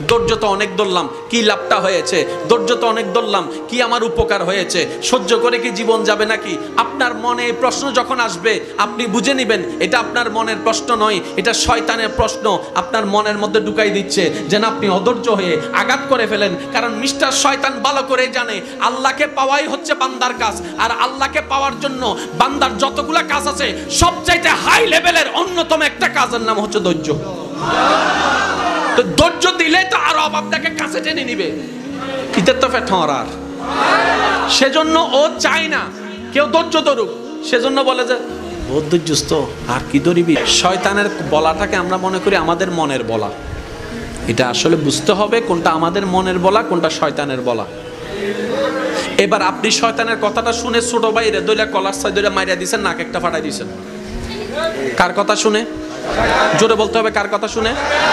ধৈর্য তো অনেক ধরলাম, কি লাভটা হয়েছে? ধৈর্য তো অনেক ধরলাম, কি আমার উপকার হয়েছে? সহ্য করে কি জীবন যাবে নাকি? আপনার মনে প্রশ্ন যখন আসবে আপনি বুঝে নেবেন এটা আপনার মনের প্রশ্ন নয়, এটা শয়তানের প্রশ্ন আপনার মনের মধ্যে ঢুকাই দিচ্ছে, যেন আপনি অধৈর্য হয়ে আঘাত করে ফেলেন। কারণ মিস্টার শয়তান ভালো করে জানে আল্লাহকে পাওয়াই হচ্ছে বান্দার কাজ, আর আল্লাহকে পাওয়ার জন্য বান্দার যতগুলা কাজ আছে সবচাইতে হাই লেভেলের অন্যতম একটা কাজের নাম হচ্ছে ধৈর্য। তো ধৈর্য দিলে তো আরো আপনাকে কাছে টেনে নিবে, কিতে তো ফেটরার। সেজন্য ও চায় না কেউ ধৈর্য ধরুক, সেজন্য বলে যে ও ধৈর্যস্ত আর কি ধরিবি। শয়তানের বলাটাকে আমরা মনে করি আমাদের মনের বলা, এটা আসলে বুঝতে হবে কোনটা আমাদের মনের বলা কোনটা শয়তানের বলা। এবার আপনি শয়তানের কথাটা শুনে ছোট ভাইরে দইলা কলার সাইড দইলা মাইরা দিয়েছেন, নাক একটা ফাটাই দিয়েছেন। কার কথা শুনে? জোরে বলতে হবে, কার কথা শুনে?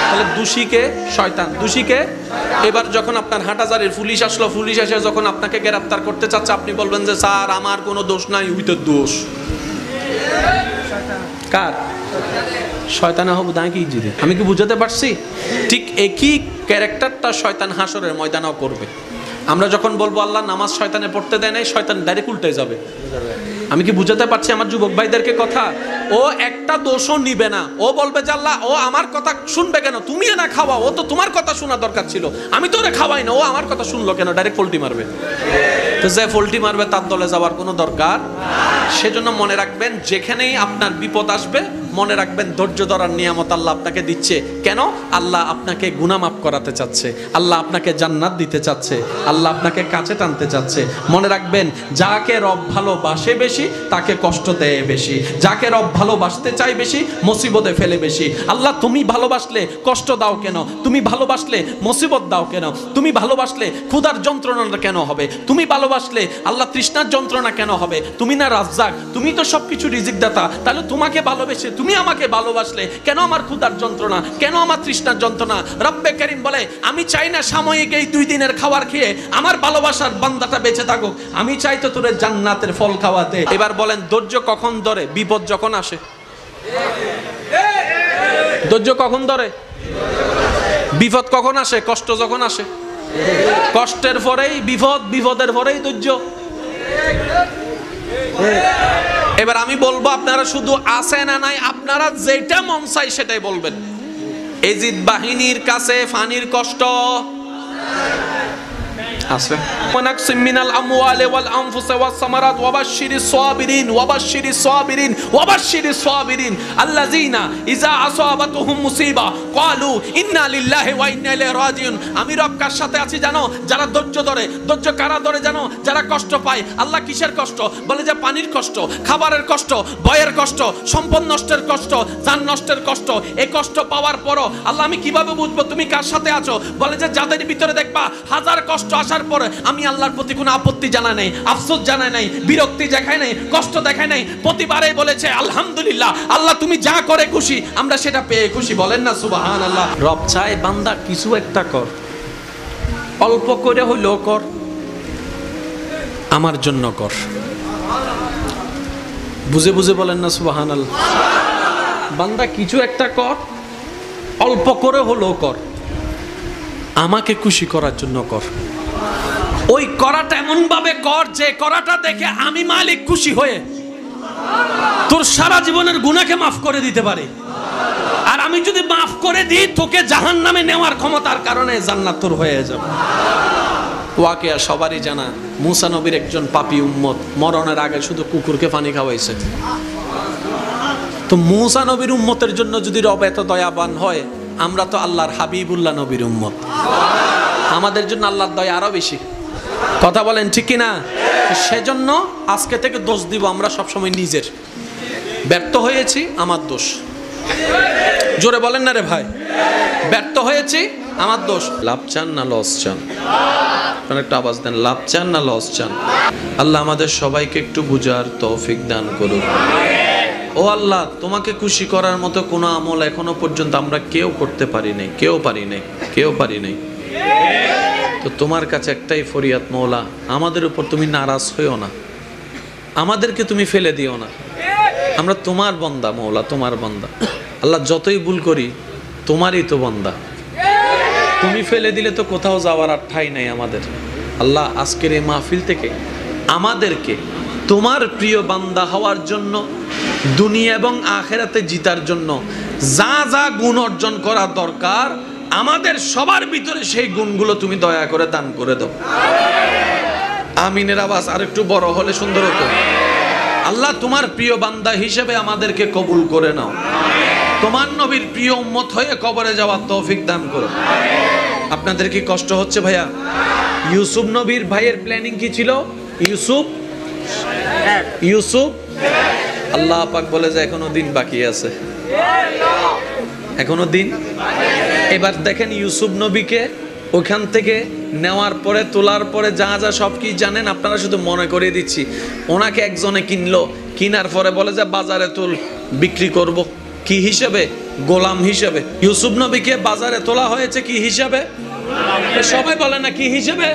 তাহলে দোষীকে শয়তান, দোষীকে। এবার যখন আপনার হাটাজারির পুলিশ আসলো, পুলিশ এসে যখন আপনাকে গ্রেফতার করতে চাচ্ছে, আপনি বলবেন যে স্যার আমার কোনো দোষ নাই, উইতের দোষ কার? শয়তান হব দাঁড়িয়ে কি জিরে। আমি কি বুঝাতে পারছি? ঠিক একই ক্যারেক্টারটা শয়তান হাসরের ময়দানেও করবে। আমরা যখন বলবো আল্লাহ নামাজ শয়তানে পড়তে দেয় নাই, শয়তান ডাইরেক্ট উল্টে যাবে। আমি কি বুঝাতে পারছি আমার যুবক ভাইদেরকে কথা? ও একটা দোষও নিবে না, ও বলবে যে আল্লাহ ও আমার কথা শুনবে কেন? তুমি না খাওয়া, ও তো তোমার কথা শোনা দরকার ছিল, আমি তো ওরে খাওয়াই না, ও আমার কথা শুনলো কেন? ডাইরেক্ট পোল্টি মারবে। তো যে পোল্টি মারবে তার দলে যাওয়ার কোনো দরকার। সেজন্য মনে রাখবেন যেখানেই আপনার বিপদ আসবে মনে রাখবেন ধৈর্য ধরার নিয়ামত আল্লাহ আপনাকে দিচ্ছে। কেন? আল্লাহ আপনাকে গুনাহ মাফ করাতে চাচ্ছে, আল্লাহ আপনাকে জান্নাত দিতে চাচ্ছে, আল্লাহ আপনাকে কাছে টানতে চাচ্ছে। মনে রাখবেন যাকে রব ভালোবাসে বেশি তাকে কষ্ট দেয় বেশি, যাকে রব ভালোবাসতে চাই বেশি মুসিবতে ফেলে বেশি। আল্লাহ তুমি ভালোবাসলে কষ্ট দাও কেন? তুমি ভালোবাসলে মুসিবত দাও কেন? তুমি ভালোবাসলে ক্ষুধার যন্ত্রণা কেন হবে? তুমি ভালোবাসলে আল্লাহ তৃষ্ণার যন্ত্রণা কেন হবে? তুমি না রাজ্জাক, তুমি তো সবকিছু রিজিক দাতা, তাহলে তোমাকে ভালোবেসে তুমি আমাকে ভালোবাসলে কেন আমার ক্ষুধার যন্ত্রণা, কেন আমার তৃষ্ণার যন্ত্রণা? রব্বে কারীম বলে আমি চাই না সাময়িক এই 2 দিনের খাবার খেয়ে আমার ভালোবাসার বান্দাটা বেঁচে থাকুক, আমি চাই তো তোরে জান্নাতের ফল খাওয়াতে। এবার বলেন ধৈর্য কখন ধরে? বিপদ যখন আসে। ধৈর্য কখন ধরে? বিপদ কখন আসে? কষ্ট যখন আসে। কষ্টের পরেই বিপদ, বিপদের পরেই ধৈর্য। এবার আমি বলবো আপনারা শুধু আছে না নাই, আপনারা যেটা মন চাই সেটাই বলবেন। এজিদ বাহিনীর কাছে ফানির কষ্ট আছে। ওয়ানাকসিম মিনাল আমওয়ালি ওয়াল আনফুসি ওয়াস সামারাত ওয়াবাশশিরিস সাবিরিন ওয়াবাশশিরিস সাবিরিন ওয়াবাশশিরিস সাবিরিন আল্লাযিনা ইযা আসাবাতুহুম মুসিবা ক্বালু ইন্না লিল্লাহি ওয়া ইন্না ইলাইহি রাজিউন। আমি রব কার সাথে আছি জানো? যারা ধৈর্য ধরে। ধৈর্য কারা ধরে জানো? যারা কষ্ট পায়। আল্লাহ কিসের কষ্ট? বলে যে পানির কষ্ট, খাবারের কষ্ট, ভয়ের কষ্ট, সম্পদ নষ্টের কষ্ট, জান নষ্টের কষ্ট। এই কষ্ট পাওয়ার পরও আল্লাহ আমি কিভাবে বুঝবো তুমি কার সাথে আছো? বলে যে যাদের ভিতরে দেখবা হাজার কষ্ট আসার পরে আমি আল্লাহর প্রতি কোনো আপত্তি জানাই নাই, আফসোস জানাই নাই, বিরক্তি দেখাই নাই, কষ্ট দেখাই নাই, প্রতিবারে বলেছে আলহামদুলিল্লাহ আল্লাহ তুমি যা করে খুশি, আমরা সেটা পেয়ে খুশি। বলেন না সুবহানাল্লাহ। রব চায় বান্দা কিছু একটা কর, অল্প করে হইলেও কর, আমার জন্য কর। বুঝে বুঝে বলেন না সুবহানাল্লাহ। বান্দা কিছু একটা কর, অল্প করে হলেও কর, আমাকে খুশি করার জন্য কর। ওই করাটা এমন ভাবে কর যে করাটা দেখে আমি মালিক খুশি হয়ে তোর সারা জীবনের গুনাহকে মাফ করে দিতে পারে। আর আমি যদি মাফ করে দিই তোকে জাহান্নামে নেওয়ার ক্ষমতার কারণে জান্নাত তোর হয়ে যাবে। ওয়াকিয়া সবারই জানা, মুসা নবীর একজন পাপী উম্মত মরণের আগে শুধু কুকুরকে পানি খাওয়াইছে। তো মুসা নবীর উম্মতের জন্য যদি রব এত দয়াবান হয়, আমরা তো আল্লাহর হাবিবুল্লাহ নবীর উম্মত, আমাদের জন্য আল্লাহর দয়া আরো বেশি। কথা বলেন ঠিক কিনা? সেজন্য আজকে থেকে দোষ দিব আমরা সবসময় নিজের। ব্যর্থ হয়েছি আমার দোষ। জোরে বলেন না রে ভাই, ব্যর্থ হয়েছি আমার দোষ। লাভ চান না লস চান? একটা আওয়াজ দেন, লাভ চান না লস চান? আল্লাহ আমাদের সবাইকে একটু বুঝার তৌফিক দান করুন। ও আল্লাহ, তোমাকে খুশি করার মতো কোনো আমল এখনো পর্যন্ত আমরা কেউ করতে পারি নাই, কেউ পারি নাই। তো তোমার কাছে একটাই ফরিয়াদ, মওলা আমাদের উপর তুমি নারাজ হইও না, আমাদেরকে তুমি ফেলে দিও না। আমরা তোমার বান্দা মওলা, তোমার বান্দা। আল্লাহ যতই ভুল করি তোমারই তো বান্দা। তুমি ফেলে দিলে তো কোথাও যাওয়ার আর ঠাঁই নাই আমাদের। আল্লাহ আজকের এই মাহফিল থেকে আমাদেরকে তোমার প্রিয় বান্দা হওয়ার জন্য, দুনিয়া এবং আখেরাতে জিতার জন্য যা যা গুণ অর্জন করা দরকার আমাদের সবার ভিতরে সেই গুণগুলো তুমি দয়া করে দান করে দাও। আমিনের আওয়াজ আর একটু বড় হলে সুন্দর হতো। আল্লাহ তোমার প্রিয় বান্দা হিসেবে আমাদেরকে কবুল করে নাও। তোমার নবীর প্রিয় উম্মত হয়ে কবরে যাওয়ার তৌফিক দান করো। আপনাদের কি কষ্ট হচ্ছে ভাইয়া? ইউসুফ নবীর ভাইয়ের প্ল্যানিং কি ছিল? ইউসুফ আল্লাহ পাক বলে যে এখনো দিন বাকি আছে, এখনো দিন। এবার দেখেন ইউসুফ নবীকে ওখান থেকে নেওয়ার পরে, তোলার পরে যা যা সব কি জানেন আপনারা, শুধু মনে করিয়ে দিচ্ছি। ওনাকে একজনে কিনলো, কিনার পরে বলে যে বাজারে তুল, বিক্রি করব। কি হিসেবে? গোলাম হিসেবে। ইউসুফ নবীকে বাজারে তোলা হয়েছে কি হিসেবে? সবাই বলে না কি হিসেবে?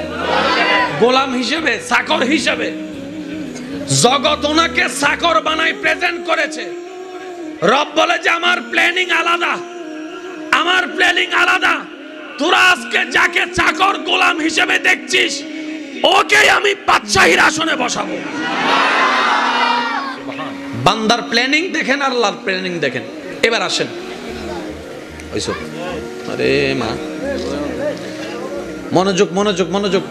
গোলাম হিসেবে, চাকর হিসেবে। জগৎ ওনাকে চাকর বানাই প্রেজেন্ট করেছে। রব বলে যে আমার প্ল্যানিং আলাদা, আমার প্ল্যানিং আলাদা। তোরা আজকে যাকে চাকর গোলাম হিসেবে দেখছিস, ওকে আমি বাদশাহীর আসনে বসাবো। বান্দার প্ল্যানিং দেখেন, আল্লাহর প্ল্যানিং দেখেন। এবার আসেন, আরে মা, মনোযোগ মনোযোগ মনোযোগ।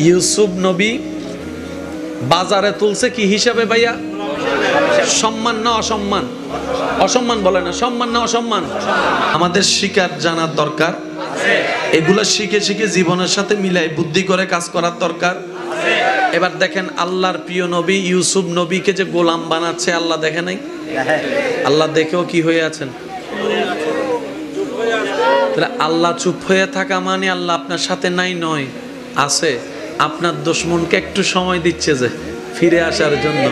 ইউসুফ নবী বাজারে তুলছে কি হিসাবে ভাইয়া? সম্মান না অসম্মান? অসম্মান বলে না, সম্মান না অসম্মান? আমাদের শিকার জানার দরকার, এগুলো শিখে শিখে জীবনের সাথে মিলাই বুদ্ধি করে কাজ করার দরকার। এবার দেখেন আল্লাহর প্রিয় নবী ইউসুফ নবীকে যে গোলাম বানাচ্ছে, আল্লাহ দেখে নাই? আল্লাহ দেখেও কি হয়ে আছেন? আল্লাহ চুপ হয়ে থাকা মানে আল্লাহ আপনার সাথে নাই নয়, আছে। আপনার দুশমনকে একটু সময় দিচ্ছে যে ফিরে আসার জন্য।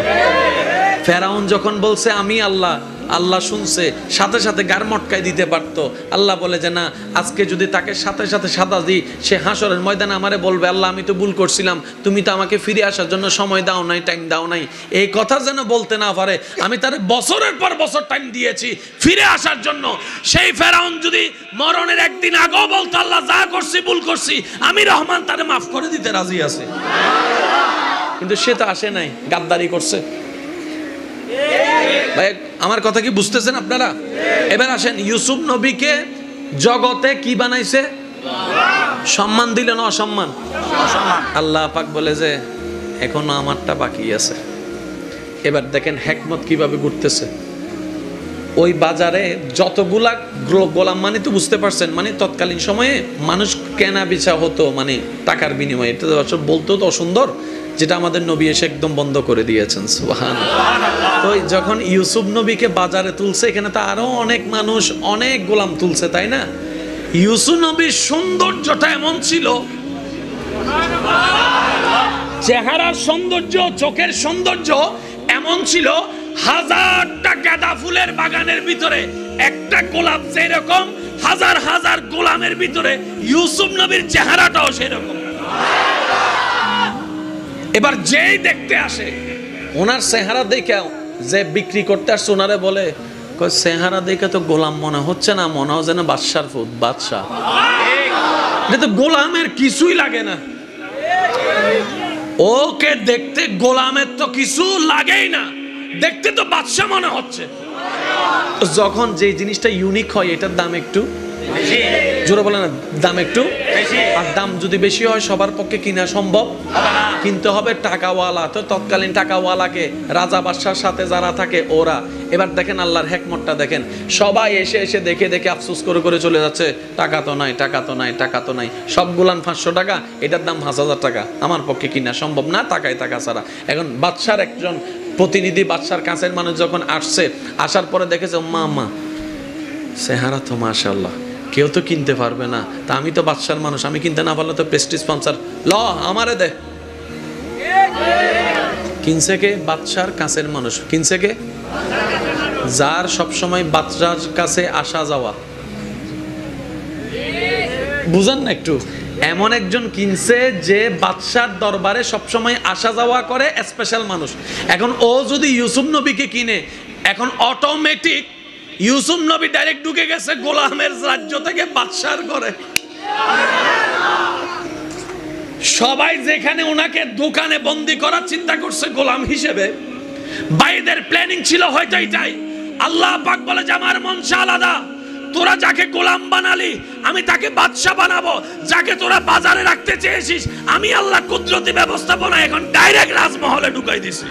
ফেরাউন যখন বলছে আমি আল্লাহ, আল্লাহ শুনছে, সাথে সাথে গার মটকায় দিতে পারতো। আল্লাহ বলে যে না, আজকে যদি তাকে সাথে সাথে সাদা দিই, সে হাসরের ময়দানে আমারে বলবে আল্লাহ আমি তো ভুল করছিলাম, তুমি তো আমাকে ফিরে আসার জন্য সময় দাও নাই, টাইম দাও নাই। এই কথা যেন বলতে না পারে, আমি তার বছরের পর বছর টাইম দিয়েছি ফিরে আসার জন্য। সেই ফেরাউন যদি মরণের একদিন আগেও বলতো আল্লাহ যা করছি ভুল করছি, আমি রহমান তারে মাফ করে দিতে রাজি আছি। কিন্তু সে তো আসে নাই, গাদ্দারি করছে। ভাই আমার কথা কি বুঝতেছেন আপনারা? এবার আসেন, ইউসুফ নবীকে জগতে কি বানাইছে? সম্মান দিল না অসম্মান? আল্লাহ পাক বলে যে এখনো আমারটা বাকি আছে। এবার দেখেন হিকমত কিভাবে ঘুরতেছে। ওই বাজারে যতগুলা গোলাম, মানে তো বুঝতে পারছেন, মানে তৎকালীন সময়ে মানুষ কেনা বেচা হতো মানে টাকার বিনিময়ে। এটা তো বলতেও তো অসুন্দর, যেটা আমাদের নবী এসে একদম বন্ধ করে দিয়েছেন। সুবহানাল্লাহ। তো যখন ইউসুফ নবীকে বাজারে তুলছে, এখানে তো আরো অনেক মানুষ, অনেক গোলাম তুলছে, তাই না? ইউসুফ নবীর সৌন্দর্যটা এমন ছিল, চেহারার সৌন্দর্য, চোখের সৌন্দর্য এমন ছিল, হাজারটা গাঁদা ফুলের বাগানের ভিতরে একটা গোলাপ যেরকম, হাজার হাজার গোলামের ভিতরে ইউসুফ নবীর চেহারাটাও সেরকম। এবার যেই দেখতে আসে, ওনার চেহারা দেখে যে বিক্রি করতে আসছে ওনারে বলে, চেহারা দেখে তো গোলাম মনে হচ্ছে না, মনে হয় যেন বাদশার ফুট, বাদশাহ। এটা তো গোলামের কিছুই লাগে না, ওকে দেখতে গোলামের তো কিছু লাগেই না, দেখতে তো বাদশাহ মনে হচ্ছে। যখন যে জিনিসটা ইউনিক হয়, এটার দাম একটু জোরে বলে না, দাম একটু বেশি। আর দাম যদি বেশি হয় সবার পক্ষে কিনা সম্ভব, কিনতে হবে টাকাওয়ালা। তো তৎকালীন টাকাওয়ালাকে, রাজা বাদশার সাথে যারা থাকে ওরা। এবার দেখেন আল্লাহর হিকমতটা দেখেন, সবাই এসে এসে দেখে দেখে আফসোস করে করে চলে যাচ্ছে, টাকা তো নাই, টাকা তো নাই, টাকা তো নাই। সবগুলান 500 টাকা, এটার দাম 5000 টাকা, আমার পক্ষে কিনা সম্ভব না, টাকায় টাকা ছাড়া। এখন বাদশার একজন প্রতিনিধি, বাদশার কাছের মানুষ যখন আসছে, আসার পরে দেখেছে মা চেহারা তো মাশাআল্লাহ, কেউ তো কিনতে পারবে না, তা আমি তো বাদশার মানুষ, আমি কিনতে না পারলে তো প্রেস্টিজ স্পন্সর, ল আমারে দে। কিনছে কে? বাদশার কাছের মানুষ। কিনছে কে? যার সবসময় বাদশার কাছে আসা যাওয়া। বুঝেন না একটু? এমন একজন কিনছে যে বাদশার দরবারে সবসময় আসা যাওয়া করে, স্পেশাল মানুষ। এখন ও যদি ইউসুফ নবীকে কিনে, এখন অটোমেটিক ইউসুফ নবী ডাইরেক্ট ঢুকে গেছে গোলামের রাজ্য থেকে বাদশার করে। সবাই যেখানে ওনাকে দোকানে বন্দি করার চিন্তা করছে গোলাম হিসেবে, ভাইদের প্ল্যানিং ছিল হয়তো এটাই। আল্লাহ পাক বলে যে আমার মনসা আলাদা, তোরা যাকে গোলাম বানালি আমি তাকে বাদশা বানাবো, যাকে তোরা বাজারে রাখতে চেয়েছিস আমি আল্লাহ কুদরতি ব্যবস্থাপনা এখন ডাইরেক্ট রাজমহলে ঢুকাই দিছি।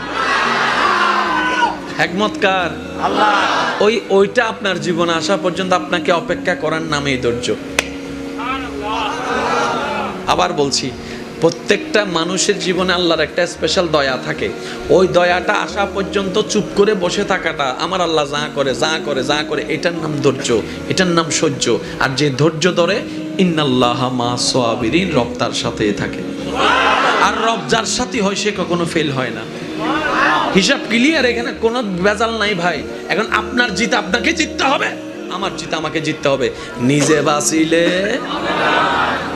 হিকমতকার আল্লাহ। ওইটা আপনার জীবনে আসা পর্যন্ত আপনাকে অপেক্ষা করার নামেই ধৈর্য। আবার বলছি, প্রত্যেকটা মানুষের জীবনে আল্লাহর একটা স্পেশাল দয়া থাকে। ওই দয়াটা আসা পর্যন্ত চুপ করে বসে থাকাটা, আমার আল্লাহ যা করে যা করে যা করে, এটার নাম ধৈর্য, এটার নাম সহ্য। আর যে ধৈর্য ধরে, ইন্নাল্লাহা মা সাবিরিন, রব তার সাথে থাকে। আর রব যার সাথে হয় সে কখনো ফেল হয় না। হিসাব ক্লিয়ার, এখানে কোনো ভেজাল নাই ভাই। এখন আপনার জিত আপনাকে জিততে হবে, আমার জিত আমাকে জিততে হবে। নিজে বাঁচিলে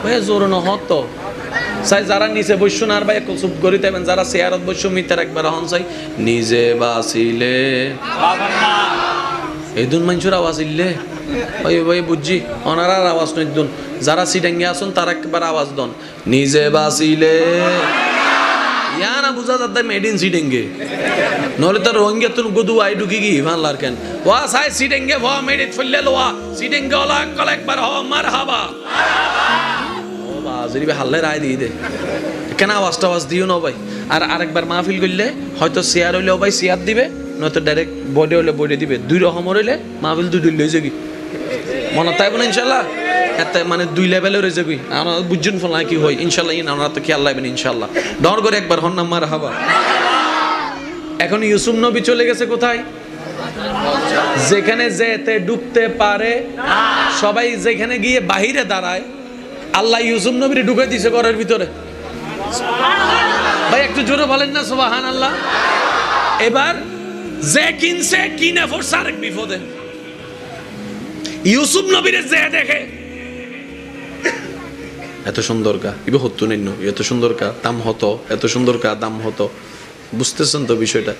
ভাই জোর নহত চাই, যারা নিচে বসছো না আর ভাই চুপ করি দেবেন, যারা চেয়ারত বসছো মিটার একবার হন চাই। নিজে বাঁচিলে এই দুন মানুষের আওয়াজ ইল্লে ওই ভাই বুঝছি, ওনার আওয়াজ নয় দুন, যারা সিটাঙ্গে আসুন তারা একবার আওয়াজ দন। নিজে বাঁচিলে ইয়া না বুঝা যাতে মেড ইন সিটেঙ্গে, নহলে তো রোহিঙ্গা তুন গুদু আই ঢুকি কি ভাল্লার কেন ওয়া সাই সিটেঙ্গে ওয়া মেড ইট ফলে লোয়া সিটেঙ্গে ওলা কল একবার হ মারহাবা। ও বাজরিবে হাল্লে রায় দিয়ে দে কেন আওয়াজটা আওয়াজ দিও না ভাই। আর আরেকবার মাহফিল করলে হয়তো শেয়ার হইলেও ভাই শেয়ার দিবে, নয়তো ডাইরেক্ট বডি হইলে বডি দিবে। দুই রকম হইলে মাহফিল দুই লইছে কি মনে তাইব না ইনশাল্লাহ। এতে মানে দুই লেভেলে রয়েছে কি আমরা বুঝুন ফলা কি হয় ইনশাল্লাহ। আমরা তো খেয়াল লাগবেন ইনশাল্লাহ। ডর করে একবার হন না মারহাবা। এখন ইউসুফ নবী চলে গেছে কোথায়? যেখানে যেতে ডুবতে পারে সবাই, যেখানে গিয়ে বাহিরে দাঁড়ায় আল্লাহ ইউসুফ নবীরে ঢুকাই দিছে ঘরের ভিতরে। ভাই একটু জোরে বলেন না সুবহানাল্লাহ। এবার যে কিনছে কিনে পড়ছে আরেক বিপদে। ইউসুফ নবীরে যে দেখে এত সুন্দর কা ইবে হতো নেন, এত সুন্দর কা দাম হতো, এত সুন্দর কা দাম হতো। বুঝতেছেন তো বিষয়টা?